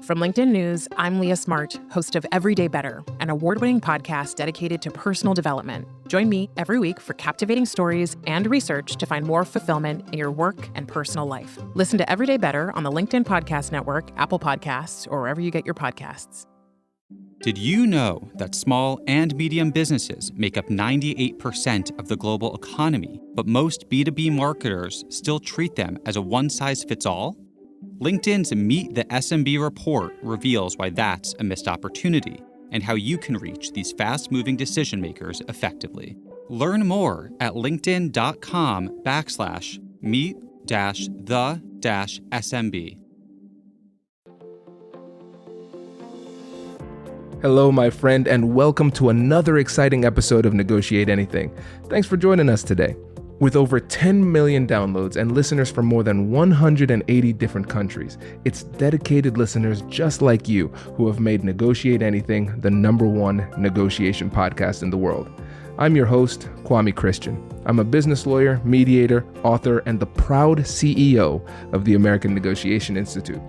From LinkedIn News, I'm Leah Smart, host of Everyday Better, an award-winning podcast dedicated to personal development. Join me every week for captivating stories and research to find more fulfillment in your work and personal life. Listen to Everyday Better on the LinkedIn Podcast Network, Apple Podcasts, or wherever you get your podcasts. Did you know that small and medium businesses make up 98% of the global economy, but most B2B marketers still treat them as a one-size-fits-all? LinkedIn's Meet the SMB report reveals why that's a missed opportunity and how you can reach these fast-moving decision makers effectively. Learn more at linkedin.com/meet-the-SMB. Hello, my friend, and welcome to another exciting episode of Negotiate Anything. Thanks for joining us today. With over 10 million downloads and listeners from more than 180 different countries, it's dedicated listeners just like you who have made Negotiate Anything the #1 negotiation podcast in the world. I'm your host, Kwame Christian. I'm a business lawyer, mediator, author, and the proud CEO of the American Negotiation Institute.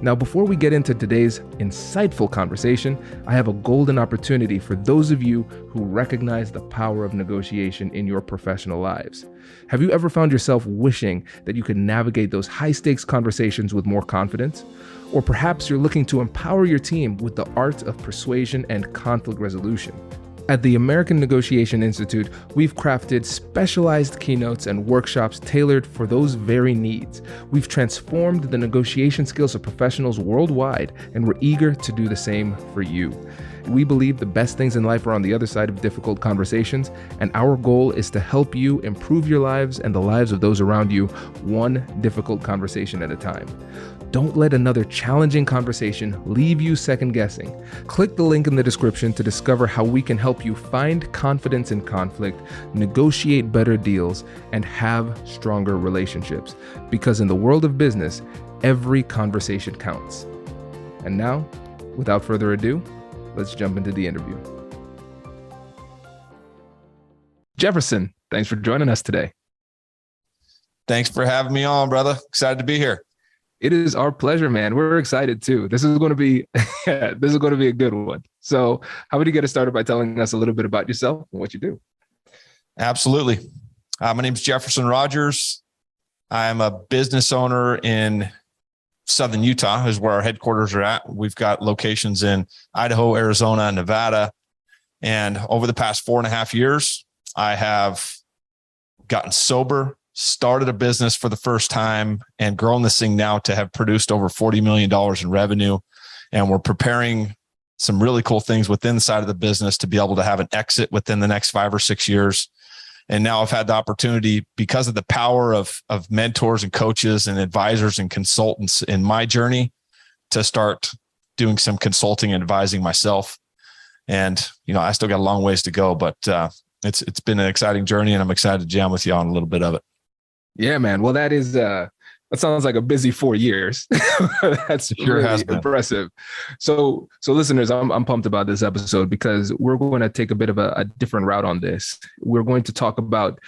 Now, before we get into today's insightful conversation, I have a golden opportunity for those of you who recognize the power of negotiation in your professional lives. Have you ever found yourself wishing that you could navigate those high-stakes conversations with more confidence? Or perhaps you're looking to empower your team with the art of persuasion and conflict resolution. At the American Negotiation Institute, we've crafted specialized keynotes and workshops tailored for those very needs. We've transformed the negotiation skills of professionals worldwide, and we're eager to do the same for you. We believe the best things in life are on the other side of difficult conversations, and our goal is to help you improve your lives and the lives of those around you, one difficult conversation at a time. Don't let another challenging conversation leave you second guessing. Click the link in the description to discover how we can help you find confidence in conflict, negotiate better deals, and have stronger relationships. Because in the world of business, every conversation counts. And now, without further ado, let's jump into the interview. Jefferson, thanks for joining us today. Thanks for having me on, brother. Excited to be here. It is our pleasure, man. We're excited too. This is going to be a good one. So how would you get us started by telling us a little bit about yourself and what you do? Absolutely. My name's Jefferson Rogers. I'm a business owner in Southern Utah, is where our headquarters are at. We've got locations in Idaho, Arizona, and Nevada. And over the past 4.5 years, I have gotten sober, started a business for the first time, and grown this thing now to have produced over $40 million in revenue. And we're preparing some really cool things within the side of the business to be able to have an exit within the next 5 or 6 years. And now I've had the opportunity, because of the power of mentors and coaches and advisors and consultants in my journey, to start doing some consulting and advising myself. And, I still got a long ways to go, but it's been an exciting journey, and I'm excited to jam with you on a little bit of it. Yeah, man. Well, that sounds like a busy 4 years. That's sure really has been impressive. So listeners, I'm pumped about this episode because we're going to take a bit of a different route on this. We're going to talk about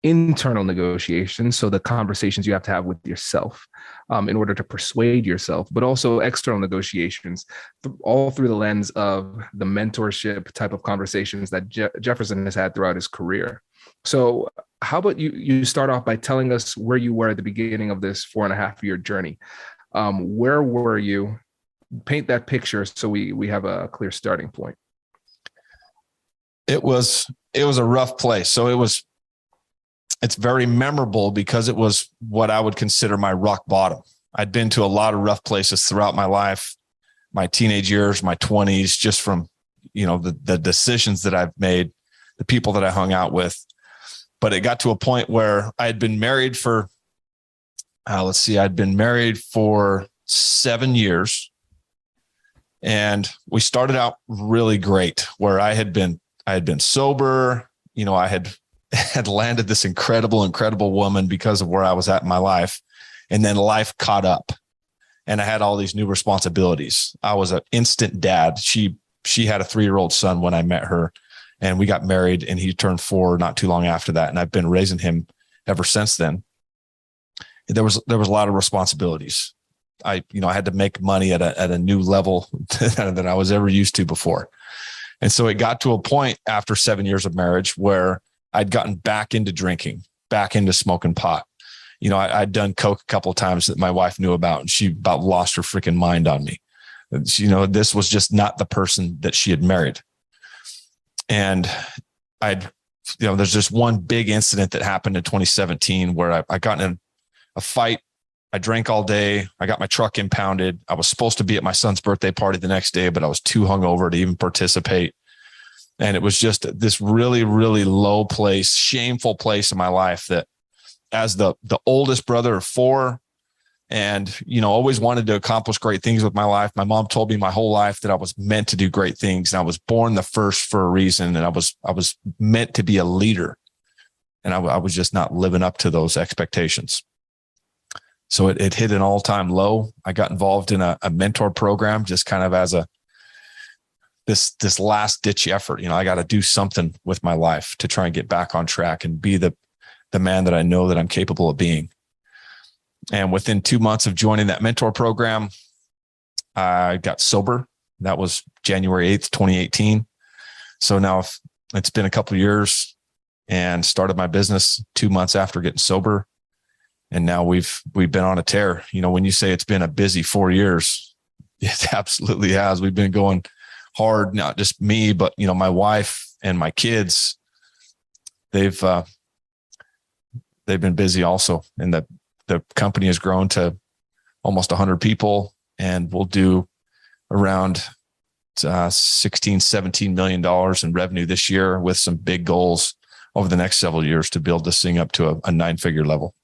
internal negotiations, so the conversations you have to have with yourself in order to persuade yourself, but also external negotiations, all through the lens of the mentorship type of conversations that Jefferson has had throughout his career. So how about you start off by telling us where you were at the beginning of this 4.5-year journey? Where were you? Paint that picture so we have a clear starting point. It was a rough place. So it's very memorable because it was what I would consider my rock bottom. I'd been to a lot of rough places throughout my life, my teenage years, my 20s, just from, the decisions that I've made, the people that I hung out with. But it got to a point where I had been married for, I'd been married for 7 years. And we started out really great, where I had been sober. I had landed this incredible woman because of where I was at in my life. And then life caught up, and I had all these new responsibilities. I was an instant dad. She had a 3-year-old son when I met her. And we got married, and he turned 4 not too long after that. And I've been raising him ever since then. There was a lot of responsibilities. I had to make money at a new level than I was ever used to before. And so it got to a point after 7 years of marriage where I'd gotten back into drinking, back into smoking pot. I'd done coke a couple of times that my wife knew about, and she about lost her freaking mind on me. This was just not the person that she had married. And there's just one big incident that happened in 2017 where I got in a fight. I drank all day. I got my truck impounded. I was supposed to be at my son's birthday party the next day, but I was too hungover to even participate. And it was just this really, really low place, shameful place in my life that, as the oldest brother of four, and, always wanted to accomplish great things with my life. My mom told me my whole life that I was meant to do great things. And I was born the first for a reason. And I was meant to be a leader. And I was just not living up to those expectations. So it hit an all-time low. I got involved in a mentor program, just kind of as this last ditch effort. I got to do something with my life to try and get back on track and be the man that I know that I'm capable of being. And within 2 months of joining that mentor program, I got sober. That was January 8th, 2018. So now it's been a couple of years, and started my business 2 months after getting sober. And now we've been on a tear. When you say it's been a busy 4 years, it absolutely has. We've been going hard, not just me, but my wife and my kids. They've been busy also. And the company has grown to almost 100 people, and we'll do around $16-17 million in revenue this year, with some big goals over the next several years to build this thing up to a 9-figure level.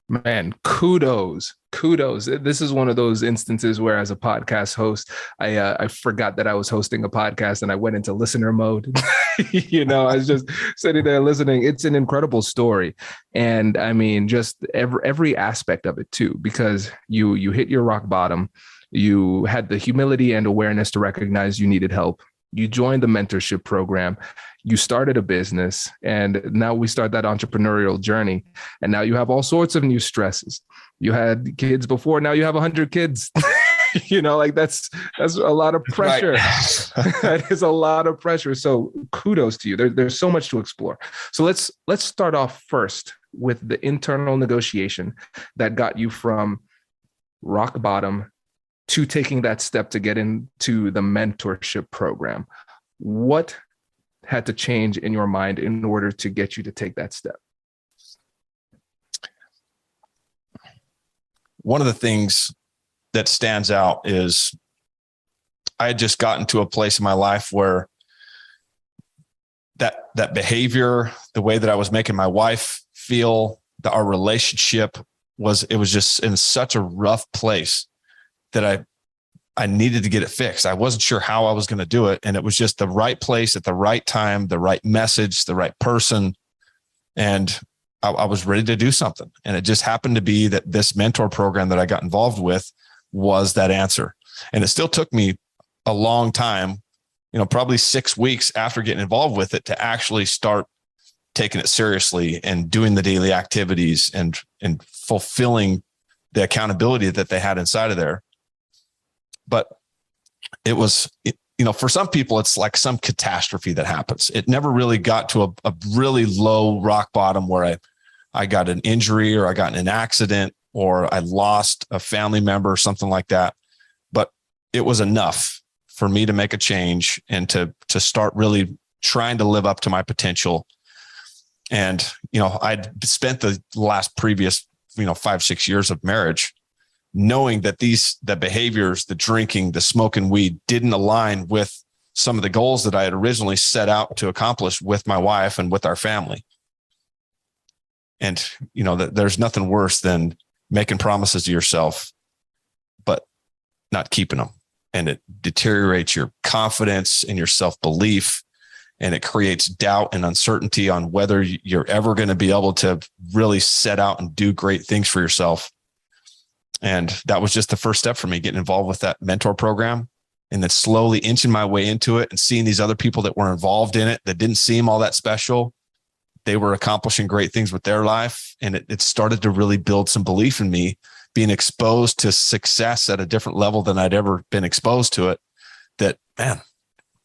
Man, kudos. This is one of those instances where, as a podcast host, I forgot that I was hosting a podcast, and I went into listener mode. I was just sitting there listening. It's an incredible story. And I mean, just every aspect of it too, because you hit your rock bottom. You had the humility and awareness to recognize you needed help. You joined the mentorship program. You started a business, and now we start that entrepreneurial journey. And now you have all sorts of new stresses. You had kids before, now you have 100 kids. That's a lot of pressure. Right. That is a lot of pressure. So kudos to you. There's so much to explore. So let's start off first with the internal negotiation that got you from rock bottom to taking that step to get into the mentorship program. What had to change in your mind in order to get you to take that step? One of the things that stands out is I had just gotten to a place in my life where that behavior, the way that I was making my wife feel, our relationship was just in such a rough place that I needed to get it fixed. I wasn't sure how I was going to do it. And it was just the right place at the right time, the right message, the right person. And I was ready to do something. And it just happened to be that this mentor program that I got involved with was that answer. And it still took me a long time, probably 6 weeks after getting involved with it, to actually start taking it seriously and doing the daily activities and fulfilling the accountability that they had inside of there. But it was, for some people, it's like some catastrophe that happens. It never really got to a really low rock bottom where I got an injury, or I got in an accident, or I lost a family member or something like that. But it was enough for me to make a change and to start really trying to live up to my potential. And, I'd spent the previous 5-6 years of marriage knowing that the behaviors, the drinking, the smoking weed, didn't align with some of the goals that I had originally set out to accomplish with my wife and with our family. And, there's nothing worse than making promises to yourself, but not keeping them. And it deteriorates your confidence and your self-belief. And it creates doubt and uncertainty on whether you're ever going to be able to really set out and do great things for yourself. And that was just the first step for me, getting involved with that mentor program, and then slowly inching my way into it and seeing these other people that were involved in it that didn't seem all that special. They were accomplishing great things with their life. And it started to really build some belief in me being exposed to success at a different level than I'd ever been exposed to it, that, man,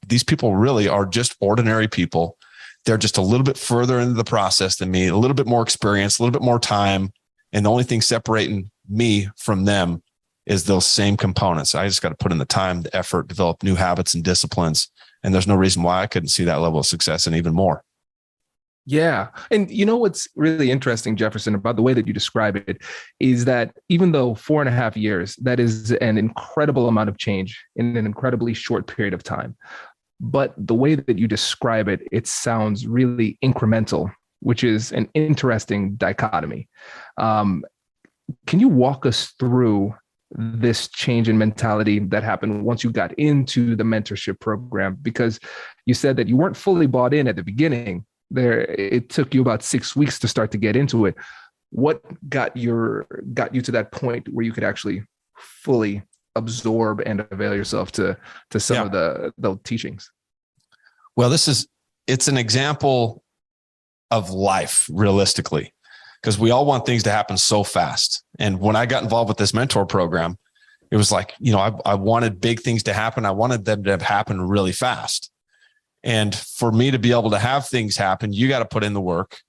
these people really are just ordinary people. They're just a little bit further into the process than me, a little bit more experience, a little bit more time. And the only thing separating me from them is those same components. I just got to put in the time, the effort, develop new habits and disciplines. And there's no reason why I couldn't see that level of success and even more. Yeah. And you know what's really interesting, Jefferson, about the way that you describe it is that even though 4.5 years, that is an incredible amount of change in an incredibly short period of time. But the way that you describe it, it sounds really incremental, which is an interesting dichotomy. Can you walk us through this change in mentality that happened once you got into the mentorship program? Because you said that you weren't fully bought in at the beginning. It took you about 6 weeks to start to get into it. What got you to that point where you could actually fully absorb and avail yourself to some of the teachings? Well, it's an example of life, realistically, because we all want things to happen so fast. And when I got involved with this mentor program, it was like, I wanted big things to happen. I wanted them to happen really fast. And for me to be able to have things happen, you got to put in the work.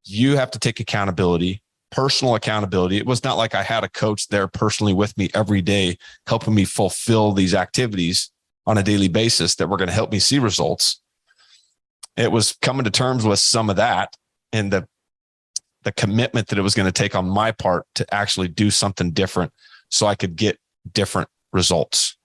You have to take accountability, personal accountability. It was not like I had a coach there personally with me every day, helping me fulfill these activities on a daily basis that were going to help me see results. It was coming to terms with some of that and the commitment that it was going to take on my part to actually do something different so I could get different results.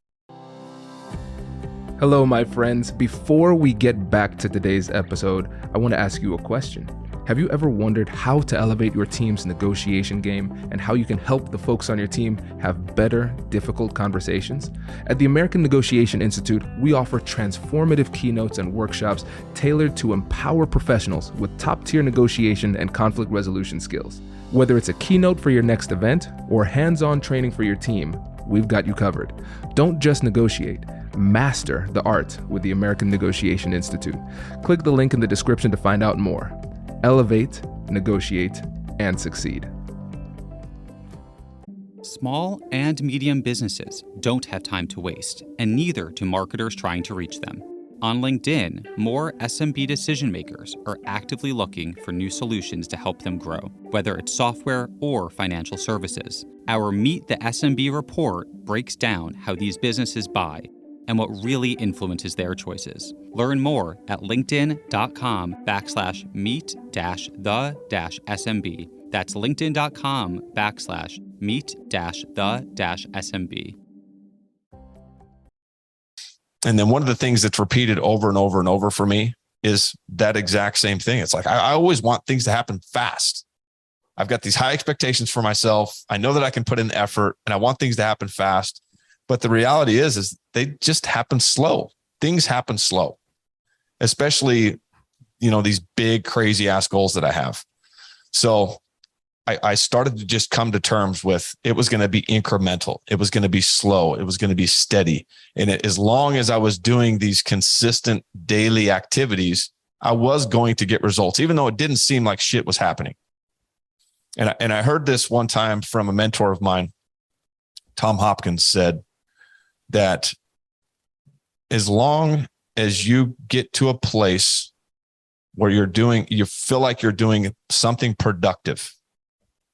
Hello, my friends. Before we get back to today's episode, I want to ask you a question. Have you ever wondered how to elevate your team's negotiation game and how you can help the folks on your team have better, difficult conversations? At the American Negotiation Institute, we offer transformative keynotes and workshops tailored to empower professionals with top-tier negotiation and conflict resolution skills. Whether it's a keynote for your next event or hands-on training for your team, we've got you covered. Don't just negotiate. Master the art with the American Negotiation Institute. Click the link in the description to find out more. Elevate, negotiate, and succeed. Small and medium businesses don't have time to waste, and neither do marketers trying to reach them. On LinkedIn, more SMB decision makers are actively looking for new solutions to help them grow, whether it's software or financial services. Our Meet the SMB report breaks down how these businesses buy and what really influences their choices. Learn more at linkedin.com/meet-the-SMB. That's linkedin.com/meet-the-SMB. And then one of the things that's repeated over and over and over for me is that exact same thing. It's like, I always want things to happen fast. I've got these high expectations for myself. I know that I can put in the effort and I want things to happen fast. But the reality is they just happen slow. Things happen slow, especially, these big, crazy ass goals that I have. So I started to just come to terms with it was going to be incremental. It was going to be slow. It was going to be steady. And as long as I was doing these consistent daily activities, I was going to get results, even though it didn't seem like shit was happening. And I heard this one time from a mentor of mine, Tom Hopkins, said that as long as you get to a place where you feel like you're doing something productive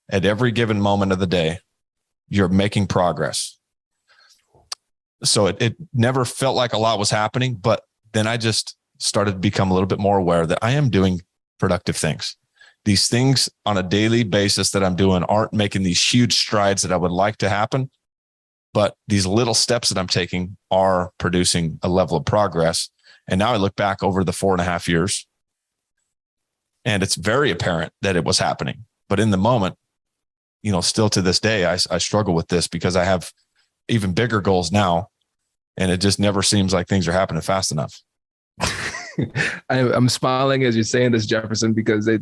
at every given moment of the day, you're making progress. So it never felt like a lot was happening, but then I just started to become a little bit more aware that I am doing productive things. These things on a daily basis that I'm doing aren't making these huge strides that I would like to happen, but these little steps that I'm taking are producing a level of progress. And now I look back over the 4.5 years and it's very apparent that it was happening. But in the moment, still to this day, I struggle with this because I have even bigger goals now and it just never seems like things are happening fast enough. I'm smiling as you're saying this, Jefferson, because I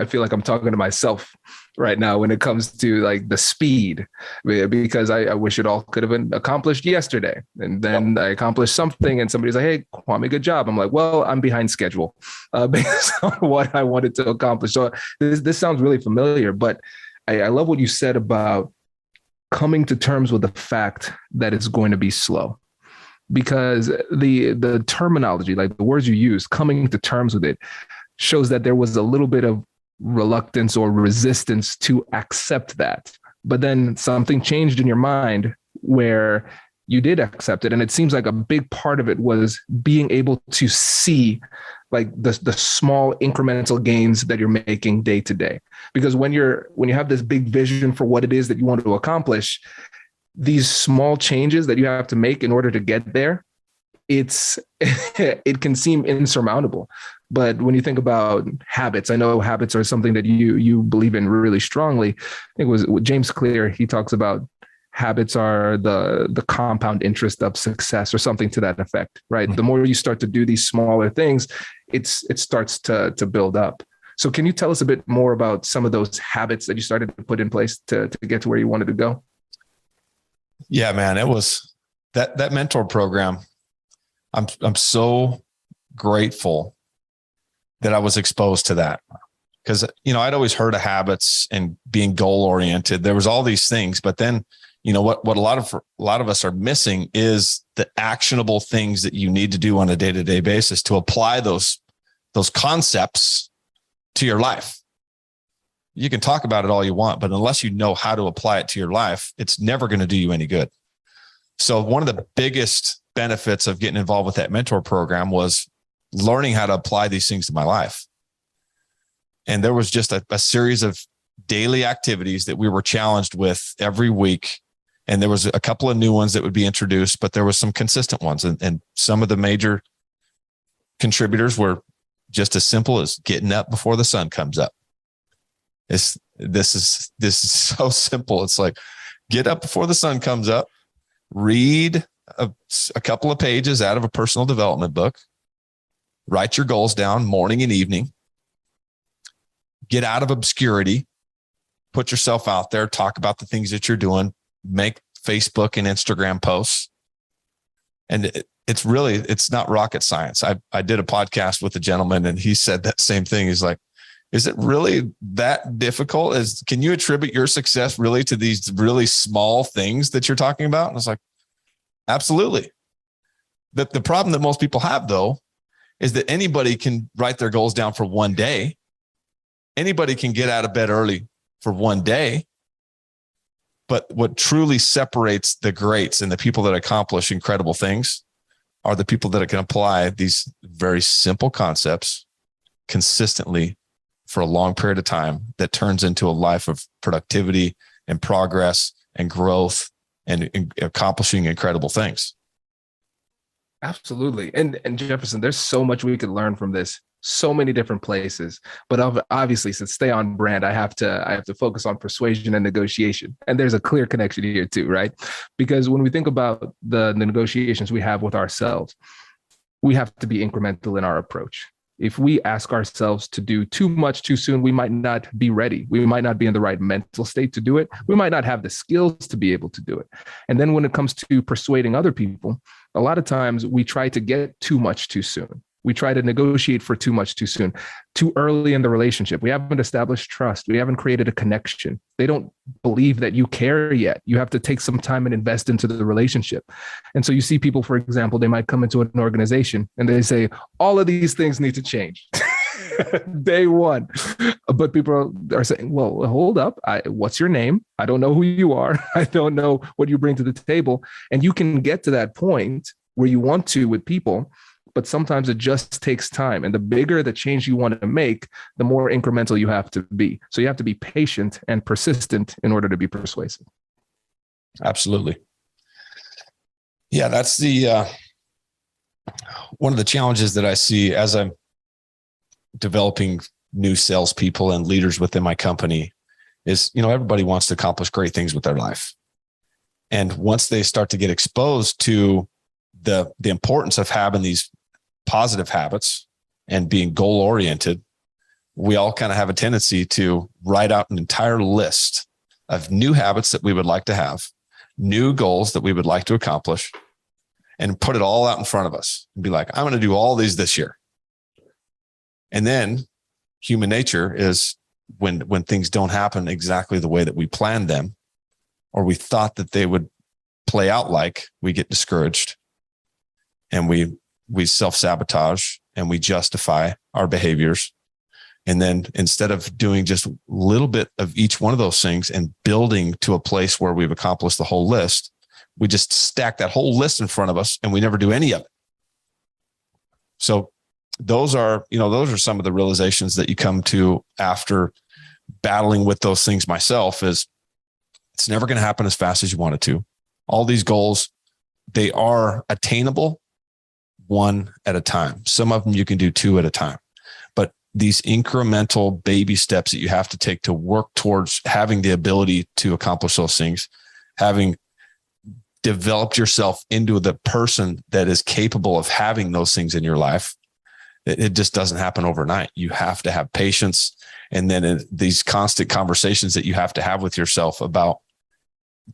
feel like I'm talking to myself right now when it comes to like the speed, because I wish it all could have been accomplished yesterday. And then I accomplished something and somebody's like, hey, Kwame, good job. I'm like, well, I'm behind schedule based on what I wanted to accomplish. So this sounds really familiar, but I love what you said about coming to terms with the fact that it's going to be slow. Because the terminology, like the words you use, coming to terms with it, shows that there was a little bit of reluctance or resistance to accept that. But then something changed in your mind where you did accept it. And it seems like a big part of it was being able to see like the small incremental gains that you're making day to day. Because when you have this big vision for what it is that you want to accomplish, these small changes that you have to make in order to get there, it can seem insurmountable. But when you think about habits, I know habits are something that you believe in really strongly. I think it was James Clear. He talks about habits are the compound interest of success or something to that effect, right? The more you start to do these smaller things, it starts to build up. So can you tell us a bit more about some of those habits that you started to put in place to get to where you wanted to go? Yeah, man, it was that mentor program. I'm so grateful that I was exposed to that, because, I'd always heard of habits and being goal oriented. There was all these things, but then, what a lot of us are missing is the actionable things that you need to do on a day-to-day basis to apply those concepts to your life. You can talk about it all you want, but unless you know how to apply it to your life, it's never going to do you any good. So one of the biggest benefits of getting involved with that mentor program was learning how to apply these things to my life. And there was just a series of daily activities that we were challenged with every week. And there was a couple of new ones that would be introduced, but there was some consistent ones. And some of the major contributors were just as simple as getting up before the sun comes up. This is so simple. It's like, get up before the sun comes up, read a couple of pages out of a personal development book, write your goals down morning and evening, get out of obscurity, put yourself out there, talk about the things that you're doing, make Facebook and Instagram posts. And it's not rocket science. I did a podcast with a gentleman and he said that same thing. He's like, is it really that difficult? Can you attribute your success really to these really small things that you're talking about? And I was like, absolutely. The problem that most people have, though, is that anybody can write their goals down for one day. Anybody can get out of bed early for one day. But what truly separates the greats and the people that accomplish incredible things are the people that can apply these very simple concepts consistently for a long period of time that turns into a life of productivity and progress and growth and accomplishing incredible things. Absolutely. And Jefferson, there's so much we could learn from this, so many different places, but obviously to stay on brand, I have to focus on persuasion and negotiation. And there's a clear connection here too, right? Because when we think about the negotiations we have with ourselves, we have to be incremental in our approach. If we ask ourselves to do too much too soon, we might not be ready. We might not be in the right mental state to do it. We might not have the skills to be able to do it. And then when it comes to persuading other people, a lot of times we try to get too much too soon. We try to negotiate for too much too soon, too early in the relationship. We haven't established trust. We haven't created a connection. They don't believe that you care yet. You have to take some time and invest into the relationship. And so you see people, for example, they might come into an organization and they say, all of these things need to change. Day one. But people are saying, well, hold up. What's your name? I don't know who you are. I don't know what you bring to the table. And you can get to that point where you want to with people, but sometimes it just takes time. And the bigger the change you want to make, the more incremental you have to be. So you have to be patient and persistent in order to be persuasive. Absolutely. Yeah, that's one of the challenges that I see as I'm developing new salespeople and leaders within my company is, everybody wants to accomplish great things with their life. And once they start to get exposed to the importance of having these positive habits and being goal oriented, we all kind of have a tendency to write out an entire list of new habits that we would like to have, new goals that we would like to accomplish, and put it all out in front of us and be like, I'm going to do all these this year. And then human nature is when things don't happen exactly the way that we planned them, or we thought that they would play out like, we get discouraged and we self-sabotage and we justify our behaviors. And then instead of doing just a little bit of each one of those things and building to a place where we've accomplished the whole list, we just stack that whole list in front of us and we never do any of it. So those are some of the realizations that you come to after battling with those things myself. Is it's never going to happen as fast as you want it to. All these goals, they are attainable one at a time. Some of them you can do two at a time, but these incremental baby steps that you have to take to work towards having the ability to accomplish those things, having developed yourself into the person that is capable of having those things in your life. It just doesn't happen overnight. You have to have patience. And then these constant conversations that you have to have with yourself about,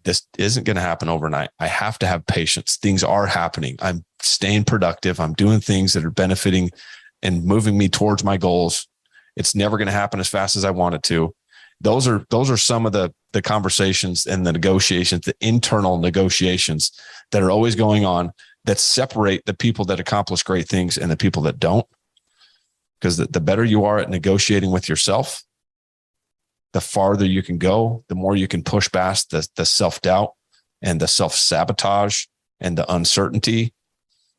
this isn't going to happen overnight. I have to have patience. Things are happening. I'm staying productive. I'm doing things that are benefiting and moving me towards my goals. It's never going to happen as fast as I want it to. Those are some of the conversations and the negotiations, the internal negotiations that are always going on that separate the people that accomplish great things and the people that don't. Because the better you are at negotiating with yourself, the farther you can go, the more you can push past the self-doubt and the self-sabotage and the uncertainty.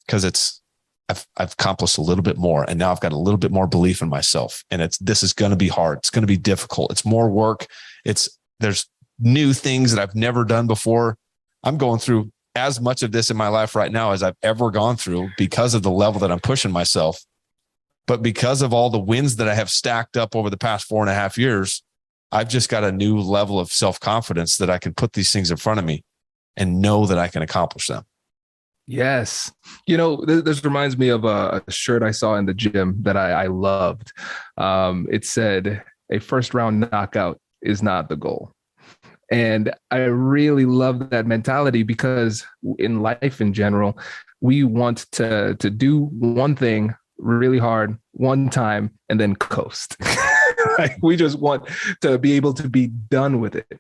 Because I've accomplished a little bit more, and now I've got a little bit more belief in myself. And this is going to be hard. It's going to be difficult. It's more work. There's new things that I've never done before. I'm going through as much of this in my life right now as I've ever gone through because of the level that I'm pushing myself. But because of all the wins that I have stacked up over the past 4.5 years, I've just got a new level of self-confidence that I can put these things in front of me and know that I can accomplish them. Yes. This reminds me of a shirt I saw in the gym that I loved. It said, a first round knockout is not the goal. And I really love that mentality because in life in general, we want to do one thing really hard one time and then coast. Like, we just want to be able to be done with it.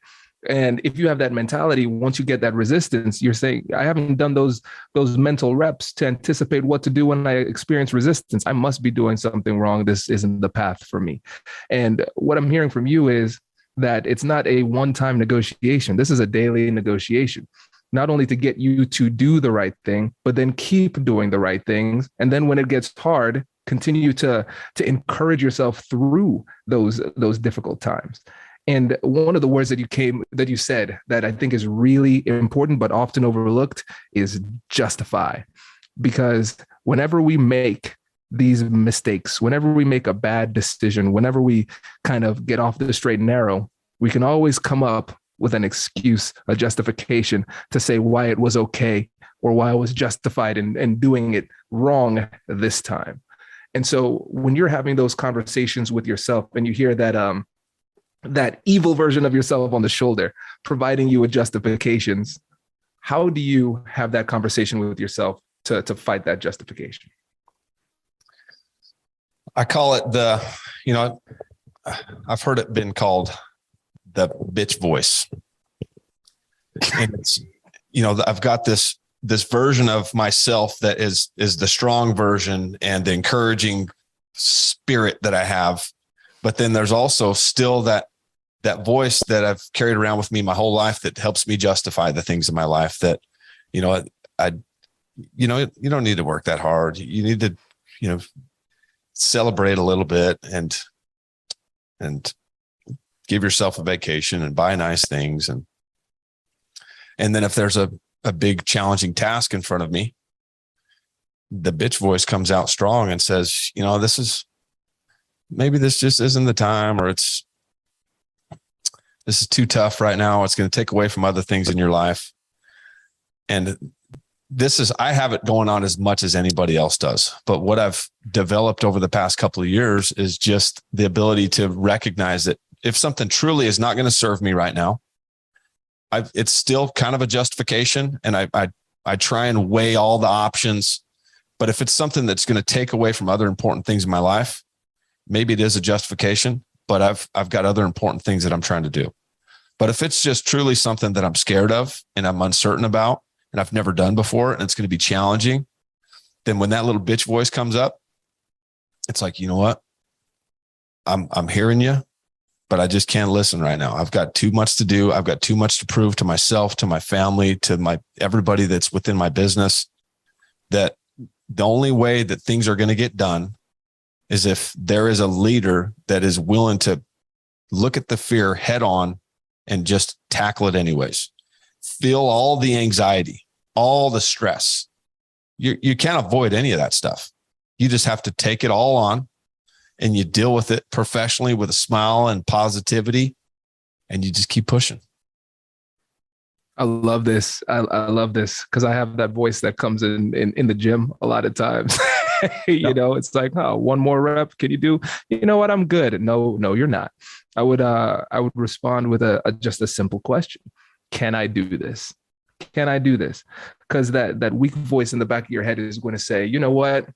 And if you have that mentality, once you get that resistance, you're saying, I haven't done those mental reps to anticipate what to do when I experience resistance. I must be doing something wrong. This isn't the path for me. And what I'm hearing from you is that it's not a one-time negotiation. This is a daily negotiation, not only to get you to do the right thing, but then keep doing the right things. And then when it gets hard, continue to encourage yourself through those difficult times. And one of the words that you said that I think is really important, but often overlooked, is justify. Because whenever we make these mistakes, whenever we make a bad decision, whenever we kind of get off the straight and narrow, we can always come up with an excuse, a justification to say why it was okay or why I was justified in doing it wrong this time. And so when you're having those conversations with yourself and you hear that evil version of yourself on the shoulder, providing you with justifications, how do you have that conversation with yourself to fight that justification? I call it I've heard it been called the bitch voice. And it's, I've got this version of myself that is the strong version and the encouraging spirit that I have. But then there's also still that voice that I've carried around with me my whole life that helps me justify the things in my life that, you don't need to work that hard. You need to, celebrate a little bit and give yourself a vacation and buy nice things. And then if there's a big challenging task in front of me, the bitch voice comes out strong and says, maybe this just isn't the time, or this is too tough right now. It's going to take away from other things in your life. And I have it going on as much as anybody else does. But what I've developed over the past couple of years is just the ability to recognize that if something truly is not going to serve me right now, it's still kind of a justification. And I try and weigh all the options. But if it's something that's going to take away from other important things in my life, maybe it is a justification, but I've got other important things that I'm trying to do. But if it's just truly something that I'm scared of and I'm uncertain about and I've never done before and it's going to be challenging, then when that little bitch voice comes up, it's like, you know what? I'm hearing you, but I just can't listen right now. I've got too much to do. I've got too much to prove to myself, to my family, to everybody that's within my business, that the only way that things are going to get done is if there is a leader that is willing to look at the fear head on and just tackle it anyways. Feel all the anxiety, all the stress. You can't avoid any of that stuff. You just have to take it all on and you deal with it professionally with a smile and positivity, and you just keep pushing. I love this. I love this because I have that voice that comes in the gym a lot of times. You know, it's like, oh, one more rep. Can you do? You know what? I'm good. No, you're not. I would respond with just a simple question. Can I do this? Can I do this? Because that weak voice in the back of your head is going to say, you know what?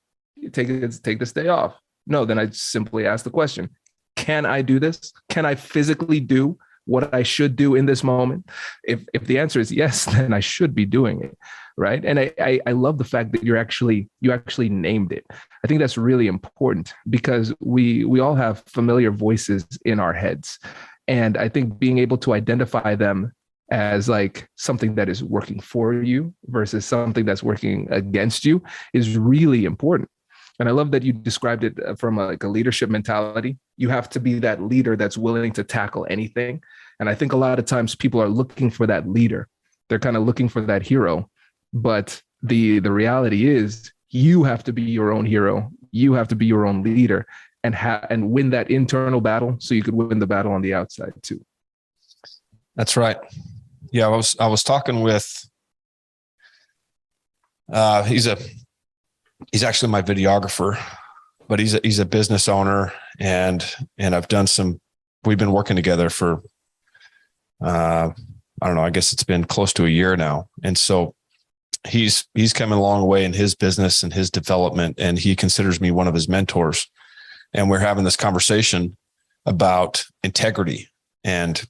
Take this day off. No, then I simply ask the question, can I do this? Can I physically do what I should do in this moment? If the answer is yes, then I should be doing it. Right. And I love the fact that you actually named it. I think that's really important because we all have familiar voices in our heads. And I think being able to identify them as like something that is working for you versus something that's working against you is really important. And I love that you described it from a leadership mentality. You have to be that leader that's willing to tackle anything. And I think a lot of times people are looking for that leader. They're kind of looking for that hero. But the reality is you have to be your own hero. You have to be your own leader and win that internal battle so you could win the battle on the outside too. That's right. Yeah, I was talking with he's actually my videographer, but he's a business owner, and we've been working together for I don't know, I guess it's been close to a year now. And so he's come a long way in his business and his development, and he considers me one of his mentors. And we're having this conversation about integrity and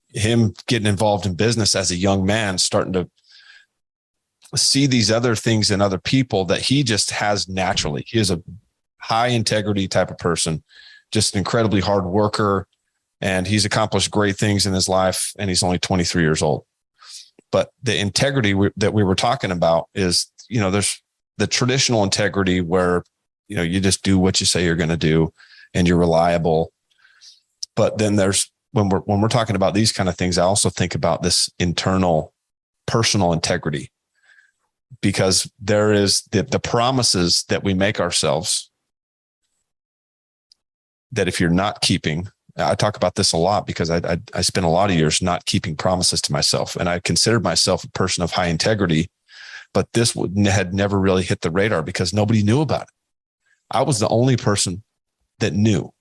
him getting involved in business as a young man, starting to see these other things in other people that he just has naturally. He is a high integrity type of person, just an incredibly hard worker, and he's accomplished great things in his life, and he's only 23 years old. But the integrity that we were talking about is, there's the traditional integrity where, you just do what you say you're going to do and you're reliable. But then there's, when we're talking about these kind of things, I also think about this internal personal integrity, because there is the promises that we make ourselves that if you're not keeping, I talk about this a lot because I spent a lot of years not keeping promises to myself, and I considered myself a person of high integrity, but this had never really hit the radar because nobody knew about it. I was the only person that knew.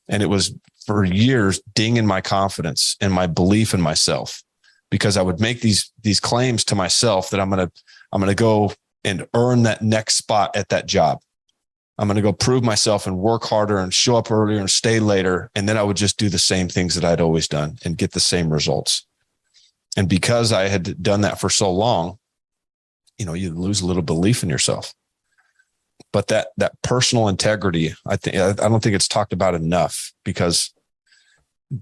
And it was for years dinging my confidence and my belief in myself, because I would make these claims to myself that I'm going to go and earn that next spot at that job. I'm going to go prove myself and work harder and show up earlier and stay later. And then I would just do the same things that I'd always done and get the same results. And because I had done that for so long, you lose a little belief in yourself. But that personal integrity, I don't think it's talked about enough, because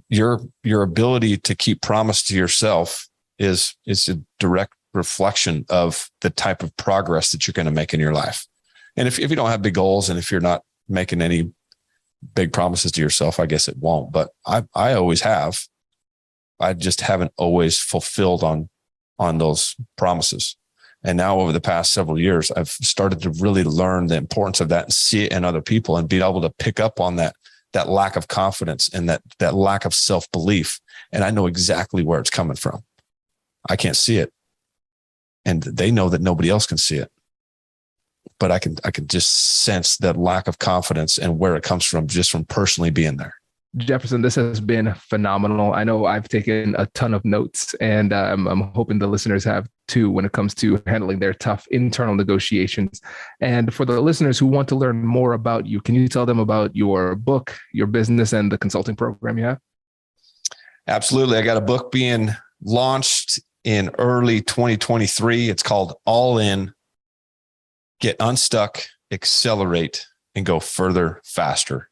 your ability to keep promise to yourself is a direct reflection of the type of progress that you're going to make in your life. And if you don't have big goals, and if you're not making any big promises to yourself, I guess it won't. But I always have. I just haven't always fulfilled on those promises. And now over the past several years, I've started to really learn the importance of that and see it in other people and be able to pick up on that lack of confidence and that lack of self-belief. And I know exactly where it's coming from. I can't see it. And they know that nobody else can see it. But I can just sense that lack of confidence and where it comes from just from personally being there. Jefferson, this has been phenomenal. I know I've taken a ton of notes, and I'm hoping the listeners have too when it comes to handling their tough internal negotiations. And for the listeners who want to learn more about you, can you tell them about your book, your business, and the consulting program you have? Absolutely. I got a book being launched in early 2023. It's called All In, Get Unstuck, Accelerate, and Go Further Faster.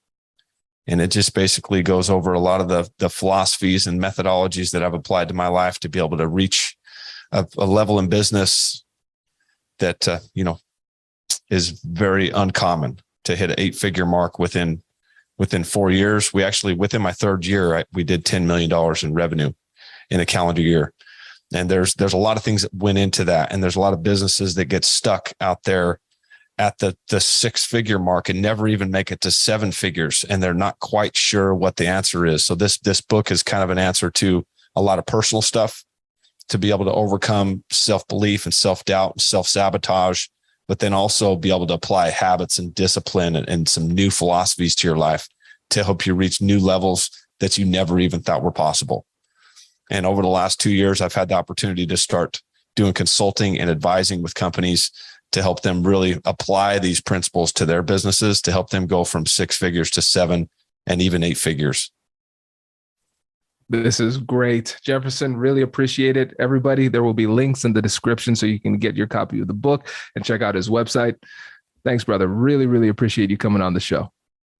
And it just basically goes over a lot of the philosophies and methodologies that I've applied to my life to be able to reach a level in business that, is very uncommon to hit an 8-figure mark within 4 years. We actually, within my third year, we did $10 million in revenue in a calendar year. And there's a lot of things that went into that. And there's a lot of businesses that get stuck out there at the 6-figure mark and never even make it to 7 figures. And they're not quite sure what the answer is. So this book is kind of an answer to a lot of personal stuff to be able to overcome self-belief and self-doubt and self-sabotage, but then also be able to apply habits and discipline and some new philosophies to your life to help you reach new levels that you never even thought were possible. And over the last 2 years, I've had the opportunity to start doing consulting and advising with companies to help them really apply these principles to their businesses, to help them go from 6 figures to 7 and even 8 figures. This is great. Jefferson, really appreciate it. Everybody, there will be links in the description so you can get your copy of the book and check out his website. Thanks, brother. Really, really appreciate you coming on the show.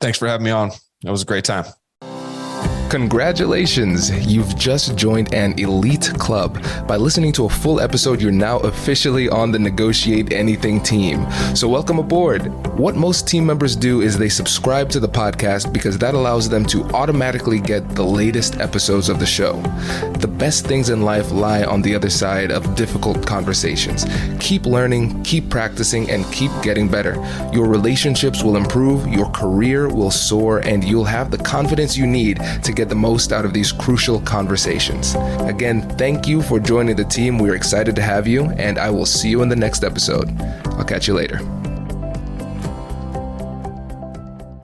Thanks for having me on. It was a great time. Congratulations, you've just joined an elite club. By listening to a full episode, you're now officially on the Negotiate Anything team. So welcome aboard. What most team members do is they subscribe to the podcast because that allows them to automatically get the latest episodes of the show. The best things in life lie on the other side of difficult conversations. Keep learning, keep practicing, and keep getting better. Your relationships will improve, your career will soar, and you'll have the confidence you need to get the most out of these crucial conversations. Again, thank you for joining the team. We're excited to have you, and I will see you in the next episode. I'll catch you later.